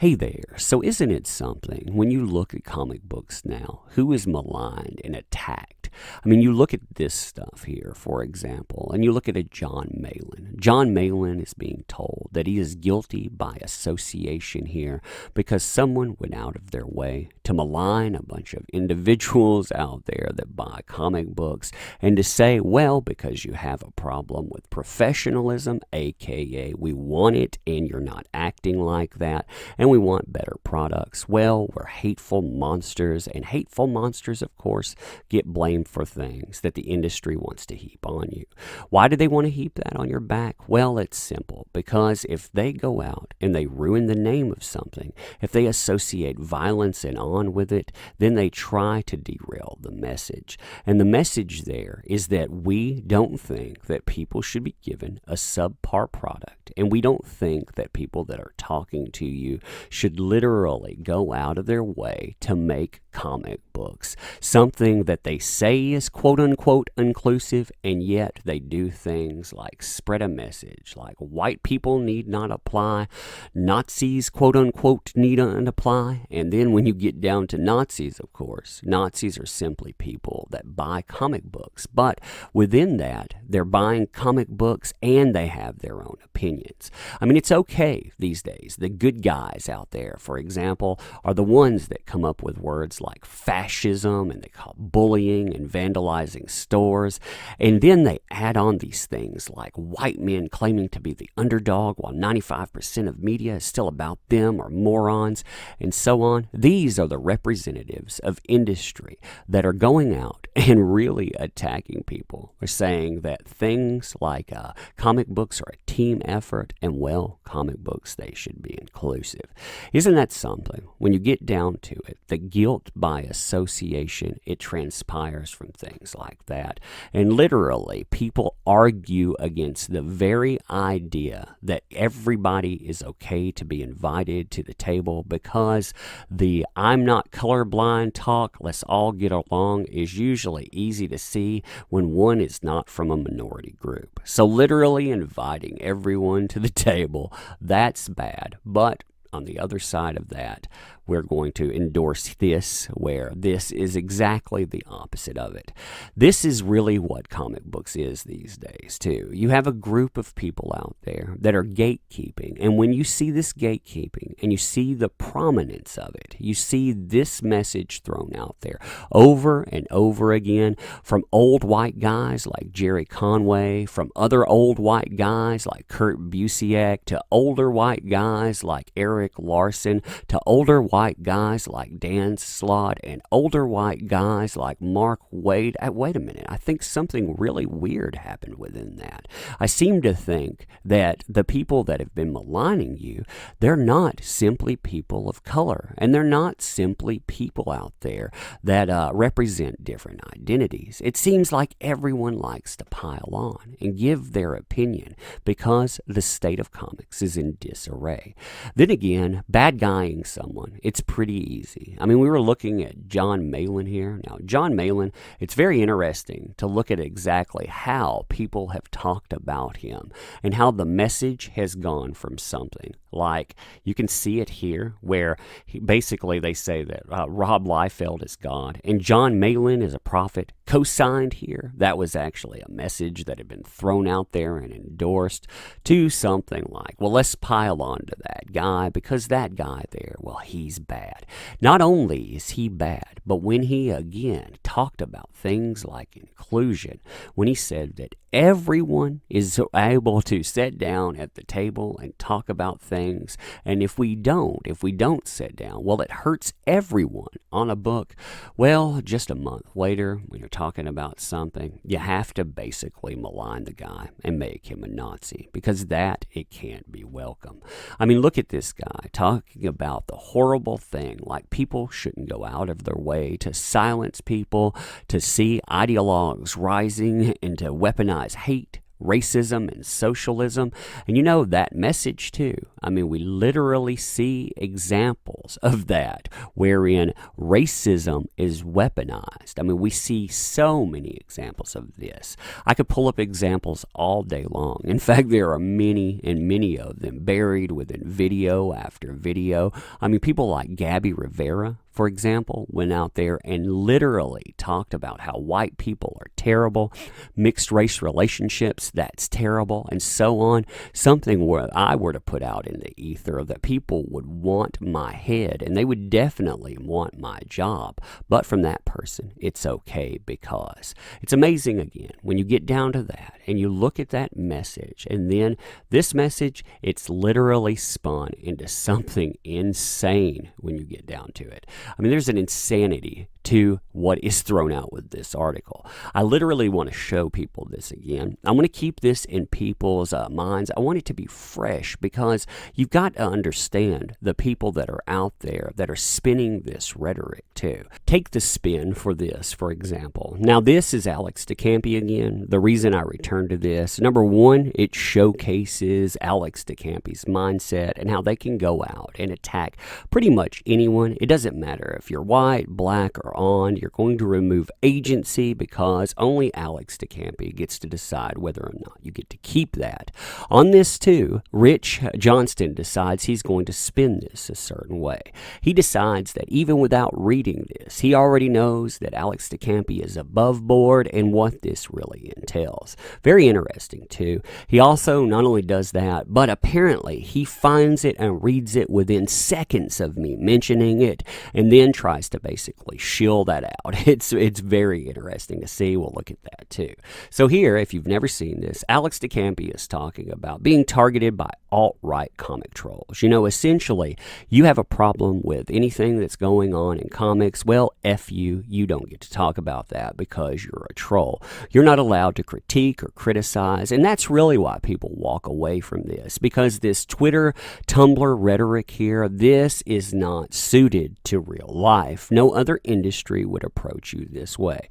Hey there. So isn't it something when you look at comic books now, who is maligned and attacked? I mean, you look at this stuff here, for example, and you look at a Jon Malin. Jon Malin is being told that he is guilty by association here because someone went out of their way to malign a bunch of individuals out there that buy comic books and to say, well, because you have a problem with professionalism, aka we want it and you're not acting like that, and we want better products. Well, we're hateful monsters, and hateful monsters, of course, get blamed for things that the industry wants to heap on you. Why do they want to heap that on your back? Well, it's simple. Because if they go out and they ruin the name of something, if they associate violence and on with it, then they try to derail the message. And the message there is that we don't think that people should be given a subpar product, and we don't think that people that are talking to you should literally go out of their way to make comic books something that they say is quote-unquote inclusive, and yet they do things like spread a message like white people need not apply, Nazis quote-unquote need not apply, and then when you get down to Nazis, of course, Nazis are simply people that buy comic books, but within that, they're buying comic books and they have their own opinions. I mean, it's okay these days. The good guys out there, for example, are the ones that come up with words like fascism, and they call bullying and vandalizing stores, and then they add on these things like white men claiming to be the underdog while 95% of media is still about them or morons, and so on. These are the representatives of industry that are going out and really attacking people. They're saying that things like comic books are a team effort, and well, comic books, they should be inclusive. Isn't that something? When you get down to it, the guilt by association, it transpires from things like that. And literally, people argue against the very idea that everybody is okay to be invited to the table, because the I'm not colorblind talk, let's all get along, is usually easy to see when one is not from a minority group. So literally inviting everyone to the table, that's bad. But on the other side of that, we're going to endorse this, where this is exactly the opposite of it. This is really what comic books is these days, too. You have a group of people out there that are gatekeeping, and when you see this gatekeeping and you see the prominence of it, you see this message thrown out there over and over again from old white guys like Jerry Conway, from other old white guys like Kurt Busiek, to older white guys like Eric Larson, to older white guys like Dan Slott, and older white guys like Mark Wade. Wait a minute, I think something really weird happened within that. I seem to think that the people that have been maligning you, they're not simply people of color, and they're not simply people out there that represent different identities. It seems like everyone likes to pile on and give their opinion because the state of comics is in disarray. Then again, bad guying someone, it's pretty easy. I mean, we were looking at Jon Malin here. Now, Jon Malin, it's very interesting to look at exactly how people have talked about him and how the message has gone from something like, you can see it here, where basically they say that Rob Liefeld is God and Jon Malin is a prophet, co-signed here. That was actually a message that had been thrown out there and endorsed, to something like, well, let's pile on to that guy because that guy there, well, he's bad. Not only is he bad, but when he again talked about things like inclusion, when he said that everyone is able to sit down at the table and talk about things, and if we don't sit down, well, it hurts everyone on a book. Well, just a month later, when you're talking about something, you have to basically malign the guy and make him a Nazi, because that, it can't be welcome. I mean, look at this guy talking about the horrible thing, like people shouldn't go out of their way to silence people, to see ideologues rising and to weaponize hate, racism and socialism. And you know that message too. I mean, we literally see examples of that wherein racism is weaponized. I mean, we see so many examples of this. I could pull up examples all day long. In fact, there are many and many of them buried within video after video. I mean, people like Gabby Rivera, for example, went out there and literally talked about how white people are terrible, mixed race relationships, that's terrible, and so on. Something where I were to put out in the ether that people would want my head, and they would definitely want my job. But from that person, it's okay, because it's amazing, again, when you get down to that and you look at that message, and then this message, it's literally spun into something insane when you get down to it. I mean, there's an insanity to what is thrown out with this article. I literally want to show people this again. I want to keep this in people's minds. I want it to be fresh, because you've got to understand the people that are out there that are spinning this rhetoric too. Take the spin for this, for example. Now, this is Alex DeCampi again. The reason I return to this, number one, it showcases Alex DeCampi's mindset and how they can go out and attack pretty much anyone. It doesn't matter if you're white, black, or on. You're going to remove agency, because only Alex DeCampi gets to decide whether or not you get to keep that. On this too, Rich Johnston decides he's going to spin this a certain way. He decides that even without reading this, he already knows that Alex DeCampi is above board and what this really entails. Very interesting too. He also not only does that, but apparently he finds it and reads it within seconds of me mentioning it, and then tries to basically shield that out. It's very interesting to see. We'll look at that too. So here, if you've never seen this, Alex DeCampi is talking about being targeted by alt-right comic trolls. You know, essentially, you have a problem with anything that's going on in comics. Well, F you. You don't get to talk about that because you're a troll. You're not allowed to critique or criticize, and that's really why people walk away from this, because this Twitter, Tumblr rhetoric here, this is not suited to real life. No other industry would approach you this way.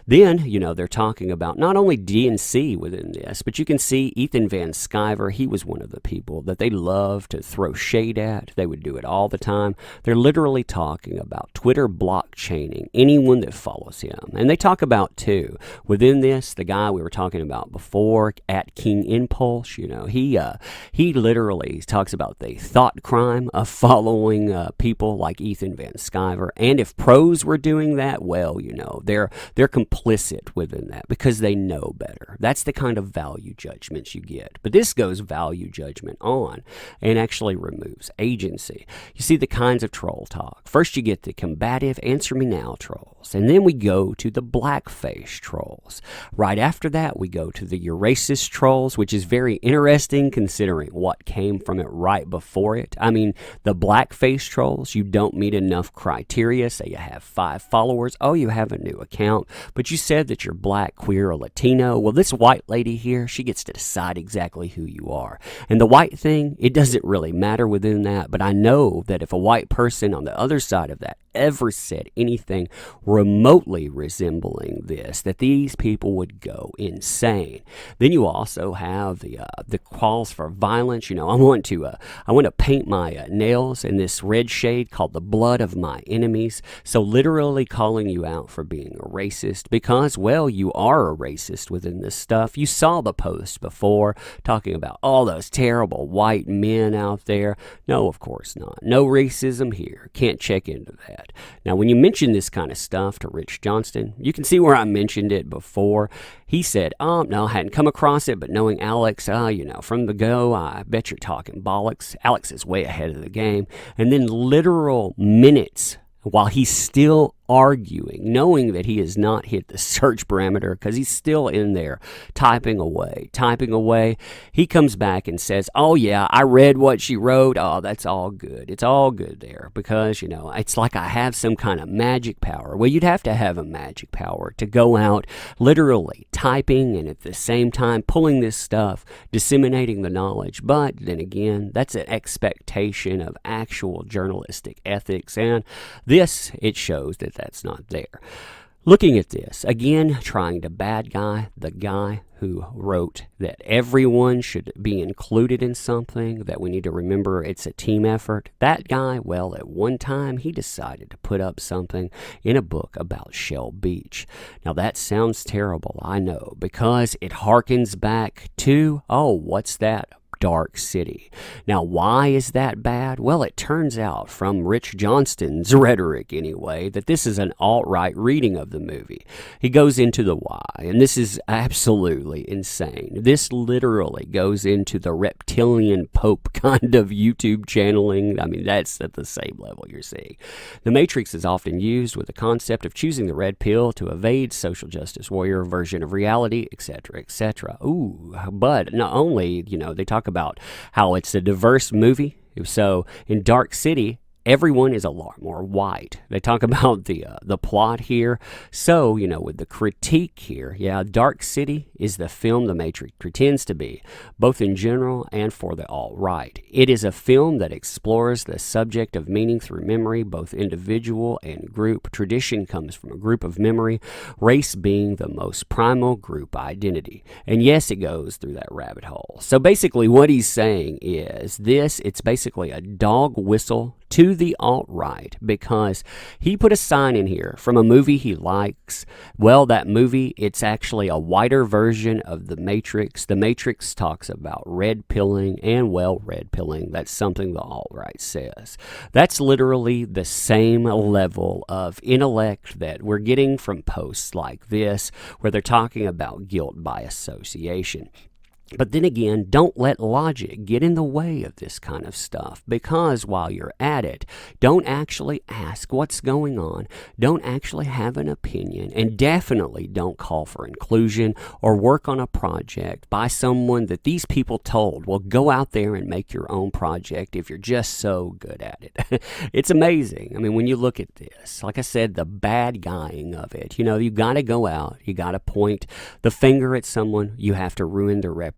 Then, you know, they're talking about not only DNC within this, but you can see Ethan Van Sciver. He was one of the people that they love to throw shade at. They would do it all the time. They're literally talking about Twitter blockchaining anyone that follows him. And they talk about, too, within this, the guy we were talking about before, at King Impulse, you know, he literally talks about the thought crime of following people like Ethan Van Sciver. And if pros were doing that, well, you know, they're complicit within that because they know better. That's the kind of value judgments you get. But this goes value judgment on and actually removes agency. You see the kinds of troll talk. First, you get the combative answer me now trolls, and then we go to the blackface trolls. Right after that, we go to the you're racist trolls, which is very interesting considering what came from it right before it. I mean, the blackface trolls, you don't meet enough criteria. Say you have 5 followers. Oh, you have a new account, but you said that you're black, queer, or Latino. Well, this white lady here, she gets to decide exactly who you are. And the white thing, it doesn't really matter within that, but I know that if a white person on the other side of that ever said anything remotely resembling this, that these people would go insane. Then you also have the calls for violence. You know, I want to paint my nails in this red shade called the blood of my enemies. So literally calling you out for being a racist because, well, you are a racist within this stuff. You saw the post before talking about all those terrible white men out there. No, of course not. No racism here. Can't check into that. Now, when you mention this kind of stuff to Rich Johnston, you can see where I mentioned it before. He said, no, I hadn't come across it, but knowing Alex, from the go, I bet you're talking bollocks. Alex is way ahead of the game. And then literal minutes while he's still arguing, knowing that he has not hit the search parameter because he's still in there typing away. He comes back and says, oh yeah, I read what she wrote. Oh, that's all good. It's all good there because, it's like I have some kind of magic power. Well, you'd have to have a magic power to go out literally typing and at the same time pulling this stuff, disseminating the knowledge. But then again, that's an expectation of actual journalistic ethics, and this, it shows that that's not there. Looking at this, again, trying to bad guy the guy who wrote that everyone should be included in something, that we need to remember it's a team effort. That guy, well, at one time, he decided to put up something in a book about Shell Beach. Now, that sounds terrible, I know, because it harkens back to, what's that? Dark City. Now, why is that bad? Well, it turns out from Rich Johnston's rhetoric anyway, that this is an alt-right reading of the movie. He goes into the why, and this is absolutely insane. This literally goes into the reptilian Pope kind of YouTube channeling. I mean, that's at the same level you're seeing. The Matrix is often used with the concept of choosing the red pill to evade social justice warrior version of reality, etc., etc. Ooh, but not only, they talk about how it's a diverse movie. So in Dark City, everyone is a lot more white. They talk about the plot here. So, with the critique here, Dark City is the film The Matrix pretends to be, both in general and for the alt-right. It is a film that explores the subject of meaning through memory, both individual and group. Tradition comes from a group of memory, race being the most primal group identity. And yes, it goes through that rabbit hole. So basically what he's saying is it's basically a dog whistle to the alt-right, because he put a sign in here from a movie he likes. Well, that movie, it's actually a whiter version of The Matrix. The Matrix talks about red pilling, and red pilling, that's something the alt-right says. That's literally the same level of intellect that we're getting from posts like this, where they're talking about guilt by association. But then again, don't let logic get in the way of this kind of stuff, because while you're at it, don't actually ask what's going on, don't actually have an opinion, and definitely don't call for inclusion or work on a project by someone that these people told, well, go out there and make your own project if you're just so good at it. It's amazing. I mean, when you look at this, like I said, the bad guying of it, you got to go out, you got to point the finger at someone, you have to ruin their reputation.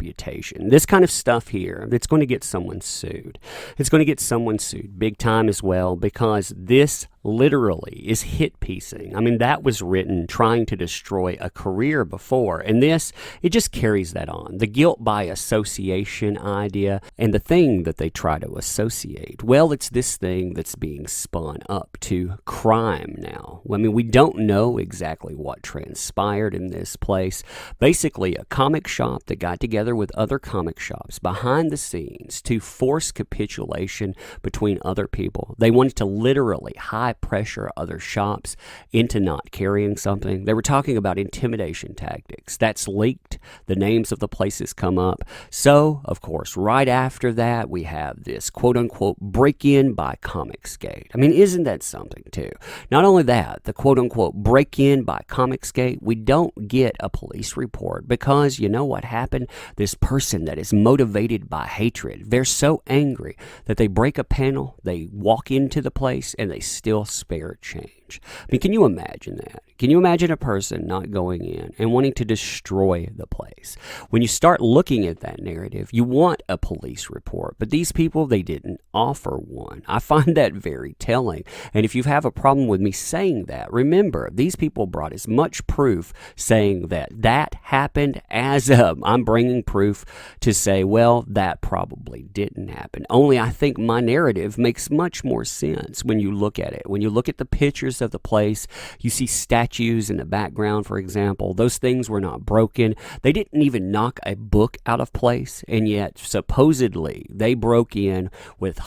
This kind of stuff here, it's going to get someone sued. It's going to get someone sued big time as well, because this literally is hit piecing. I mean, that was written trying to destroy a career before, and this, it just carries that on. The guilt by association idea, and the thing that they try to associate, well, it's this thing that's being spun up to crime now. I mean, we don't know exactly what transpired in this place. Basically, a comic shop that got together with other comic shops behind the scenes to force capitulation between other people. They wanted to literally high pressure other shops into not carrying something. They were talking about intimidation tactics. That's leaked. The names of the places come up. So, of course, right after that, we have this quote-unquote break-in by Comicsgate. I mean, isn't that something, too? Not only that, the quote-unquote break-in by Comicsgate, we don't get a police report, because you know what happened? This person that is motivated by hatred, they're so angry that they break a panel, they walk into the place, and they still spare change. I mean, can you imagine that? Can you imagine a person not going in and wanting to destroy the place? When you start looking at that narrative, you want a police report, but these people, they didn't offer one. I find that very telling. And if you have a problem with me saying that, remember, these people brought as much proof saying that happened as I'm bringing proof to say, well, that probably didn't happen. Only I think my narrative makes much more sense when you look at it. When you look at the pictures of the place, you see statues in the background, for example. Those things were not broken. They didn't even knock a book out of place, and yet supposedly they broke in with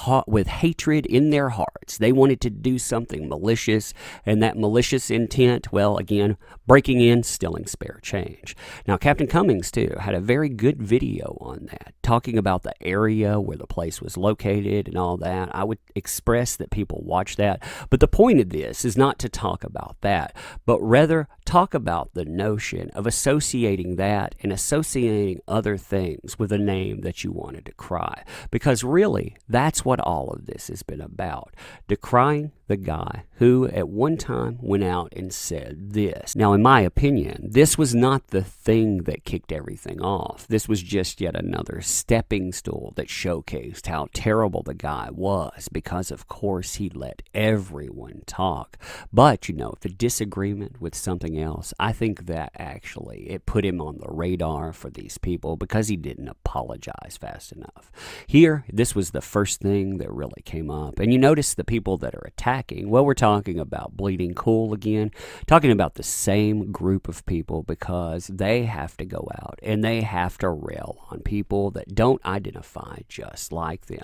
hatred in their hearts. They wanted to do something malicious, and that malicious intent, well, again, breaking in, stealing spare change. Now, Captain Cummings, too, had a very good video on that, talking about the area where the place was located and all that. I would express that people watch that, but the point of this is not to talk about that, but rather talk about the notion of associating that and associating other things with a name that you want to decry. Because really, that's what all of this has been about. Decrying the guy who at one time went out and said this. Now, in my opinion, this was not the thing that kicked everything off. This was just yet another stepping stool that showcased how terrible the guy was, because of course he let everyone talk. But, the disagreement with something else, I think that actually it put him on the radar for these people because he didn't apologize fast enough. Here, this was the first thing that really came up. And you notice the people that are attacking, well, we're talking about Bleeding Cool again, talking about the same group of people, because they have to go out and they have to rail on people that don't identify just like them.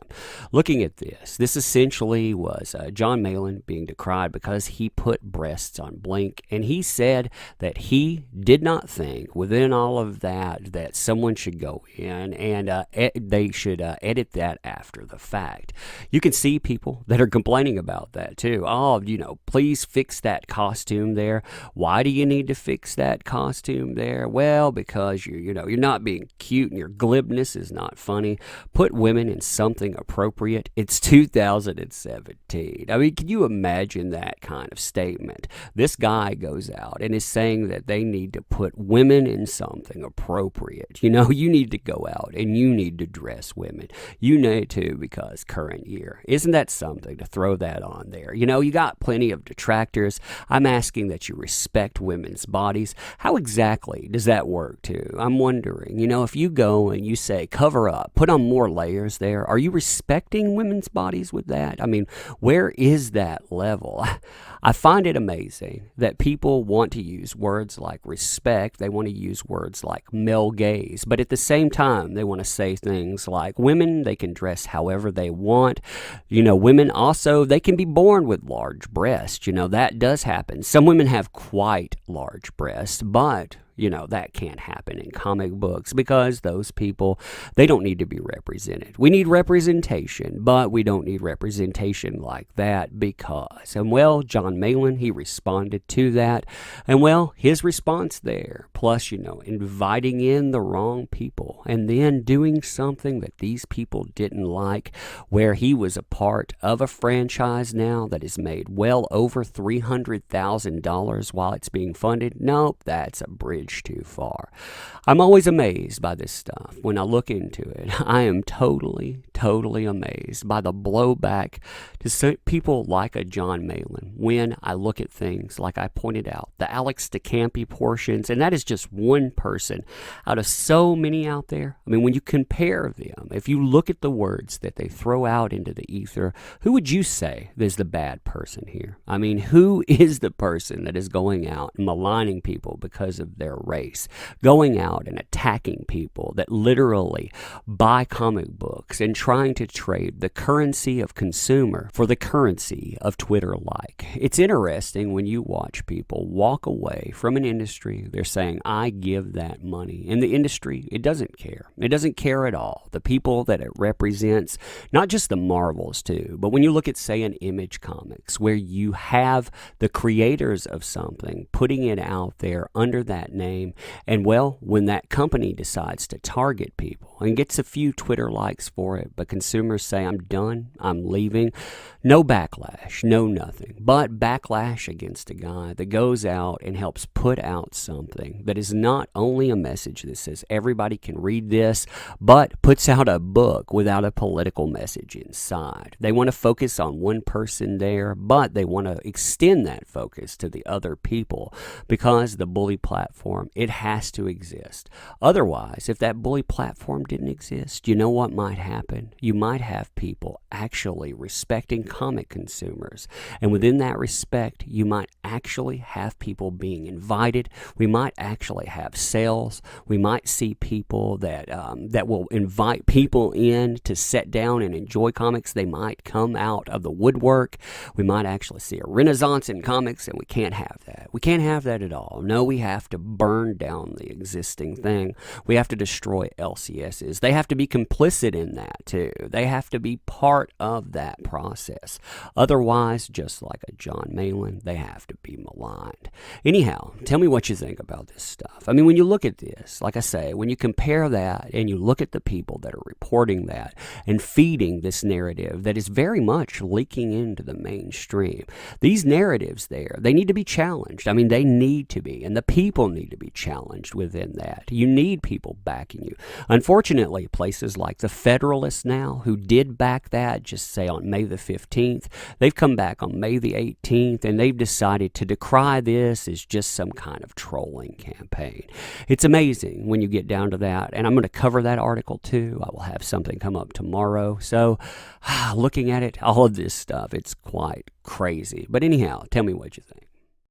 Looking at this essentially was Jon Malin being decried because he put breasts on Blink, and he said that he did not think within all of that someone should go in and they should edit that after the fact. You can see people that are complaining about that too. Oh, please fix that costume there. Why do you need to fix that costume there? Well, because you're not being cute and your glibness is not funny. Put women in something appropriate. It's 2017. I mean, can you imagine that kind of statement? This guy goes out and is saying that they need to put women in something appropriate. You need to go out and you need to dress women. You need to, because current year. Isn't that something to throw that on there? You got plenty of detractors. I'm asking that you respect women's bodies. How exactly does that work too? I'm wondering, if you go and you say cover up, put on more layers there, are you respecting women's bodies with that? I mean, where is that level? I find it amazing that people want to use words like respect. They want to use words like male gaze, but at the same time, they want to say things like women, they can dress however they want. Women also, they can be born with large breasts. That does happen. Some women have quite large breasts, but that can't happen in comic books because those people, they don't need to be represented. We need representation, but we don't need representation like that because, and well, Jon Malin, he responded to that, and well, his response there, plus, inviting in the wrong people, and then doing something that these people didn't like, where he was a part of a franchise now that has made well over $300,000 while it's being funded. Nope, that's a bridge too far. I'm always amazed by this stuff. When I look into it, I am totally amazed by the blowback to people like a Jon Malin when I look at things like I pointed out, the Alex DeCampi portions, and that is just one person out of so many out there. I mean, when you compare them, if you look at the words that they throw out into the ether, who would you say is the bad person here? I mean, who is the person that is going out and maligning people because of their race, going out and attacking people that literally buy comic books and trying to trade the currency of consumer for the currency of Twitter like? It's interesting when you watch people walk away from an industry, they're saying, I give that money. And the industry, it doesn't care. It doesn't care at all. The people that it represents, not just the Marvels too, but when you look at, say, an Image Comics, where you have the creators of something putting it out there under that name, and well, when that company decides to target people and gets a few Twitter likes for it, but consumers say, I'm done, I'm leaving, no backlash, no nothing, but backlash against a guy that goes out and helps put out something that is not only a message that says everybody can read this, but puts out a book without a political message inside. They want to focus on one person there, but they want to extend that focus to the other people because the bully platform, it has to exist. Otherwise, if that bully platform didn't exist, you know what might happen? You might have people actually respecting comic consumers. And within that respect, you might actually have people being invited. We might actually have sales. We might see people that will invite people in to sit down and enjoy comics. They might come out of the woodwork. We might actually see a renaissance in comics, and we can't have that. We can't have that at all. No, we have to burn down the existing thing. We have to destroy LCSs. They have to be complicit in that too. They have to be part of that process. Otherwise, just like a Jon Malin, they have to be maligned. Anyhow, tell me what you think about this stuff. I mean, when you look at this, like I say, when you compare that and you look at the people that are reporting that and feeding this narrative that is very much leaking into the mainstream, these narratives there, they need to be challenged. I mean, they need to be, and the people need to be challenged within that. You need people backing you. Unfortunately, places like the Federalists now, who did back that, just say on May the 15th, they've come back on May the 18th, and they've decided to decry this as just some kind of trolling campaign. It's amazing when you get down to that, and I'm going to cover that article too. I will have something come up tomorrow. So looking at it, all of this stuff, it's quite crazy. But anyhow, tell me what you think.